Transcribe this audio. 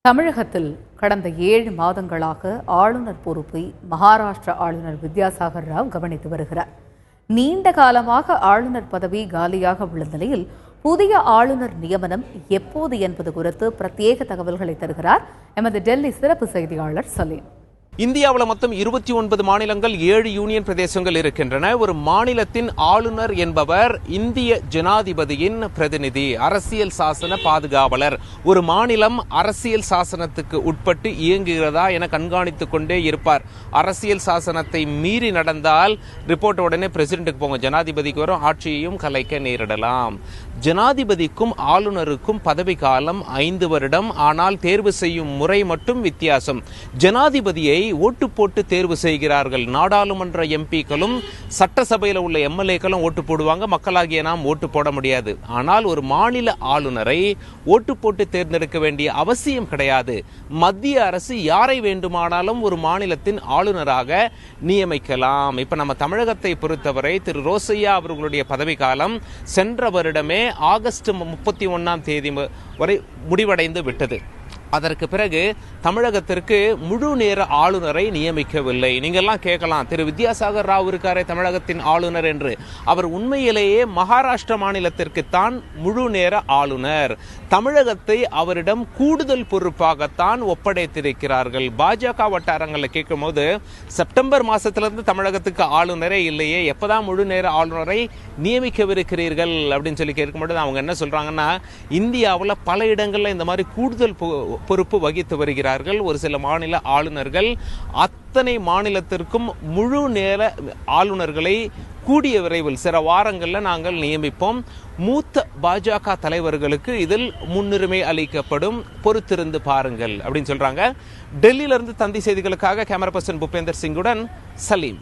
தமிழகத்தில் கடந்த 7 மாதங்களாக ஆளுநர் பொறுப்பை மகாராஷ்டிர ஆளுநர் வித்யாசாகர் ராவ் கவனித்து வருகிறார். நீண்ட காலமாக ஆளுநர் பதவி காலியாக உள்ள நிலையில் புதிய ஆளுநர் நியமனம் எப்போது என்பது குறித்து பிரத்யேக தகவல்களை தருகிறார் எமது டெல்லி சிறப்பு செய்தியாளர் சலீம். இந்தியாவில் மொத்தம் 29 மாநிலங்கள் 7 யூனியன் பிரதேசங்கள் இருக்கின்றன. ஒரு மாநிலத்தின் ஆளுநர் என்பவர் இந்திய ஜனாதிபதியின் பிரதிநிதி, அரசியல் சாசன பாதுகாவலர். ஒரு மாநிலம் அரசியல் சாசனத்துக்கு உட்பட்டு இயங்குகிறதா என கண்காணித்துக் கொண்டே இருப்பார். அரசியல் சாசனத்தை மீறி நடந்தால் ரிப்போர்ட் உடனே பிரசிடென்ட்டுக்கு போங்க, ஜனாதிபதிக்கு வரும், ஆட்சியையும் கலைக்க நேரிடலாம். ஜனாதிபதிக்கும் ஆளுநருக்கும் பதவி காலம் 5 வருடம். ஆனால் தேர்வு செய்யும் முறை மட்டும் வித்தியாசம். ஜனாதிபதியை ஓட்டு போட்டு தேர்வு செய்கிறார்கள். நாடாளுமன்ற எம்பிக்களும் சட்டசபையில் உள்ள எம்எல்ஏக்களும் ஓட்டு போடுவாங்க. மக்களாகிய நாம் ஓட்டு போட முடியாது. ஆனால் ஒரு மாநில ஆளுநரை ஓட்டு போட்டு தேர்ந்தெடுக்க வேண்டிய அவசியம் கிடையாது. மத்திய அரசு யாரை வேண்டுமானாலும் ஒரு மாநிலத்தின் ஆளுநராக நியமிக்கலாம். இப்ப நம்ம தமிழகத்தை பொறுத்தவரை திரு ரோசையா அவர்களுடைய பதவி காலம் சென்ற வருடமே ஆகஸ்ட் 31ஆம் தேதி வரை முடிவடைந்து விட்டது. அதற்கு பிறகு தமிழகத்திற்கு முழு நேர ஆளுநரை நியமிக்கவில்லை. நீங்கள்லாம் கேட்கலாம், திரு வித்யாசாகர் ராவ் இருக்காரே தமிழகத்தின் ஆளுநர் என்று. அவர் உண்மையிலேயே மகாராஷ்டிர மாநிலத்திற்குத்தான் முழு நேர ஆளுநர். தமிழகத்தை அவரிடம் கூடுதல் பொறுப்பாகத்தான் ஒப்படைத்திருக்கிறார்கள். பாஜக வட்டாரங்களில் கேட்கும் போது செப்டம்பர் மாசத்திலிருந்து தமிழகத்துக்கு ஆளுநரே இல்லையே, எப்பதான் முழு நேர ஆளுநரை நியமிக்கவிருக்கிறீர்கள் அப்படின்னு சொல்லி கேட்கும்போது அவங்க என்ன சொல்றாங்கன்னா, இந்தியாவில் பல இடங்கள்ல இந்த மாதிரி கூடுதல் பொறுப்பு வகித்து வருகிறார்கள் ஒரு சில மாநில ஆளுநர்கள். அத்தனை மாநிலத்திற்கும் முழு நேர ஆளுநர்களை கூடிய விரைவில் சில வாரங்களில் நாங்கள் நியமிப்போம். மூத்த பாஜக தலைவர்களுக்கு இதில் முன்னுரிமை அளிக்கப்படும், பொறுத்திருந்து பாருங்கள் அப்படின்னு சொல்றாங்க. டெல்லியிலிருந்து தந்தி செய்திகளுக்காக கேமரா பர்சன் பூபேந்தர் சிங்குடன் சலீம்.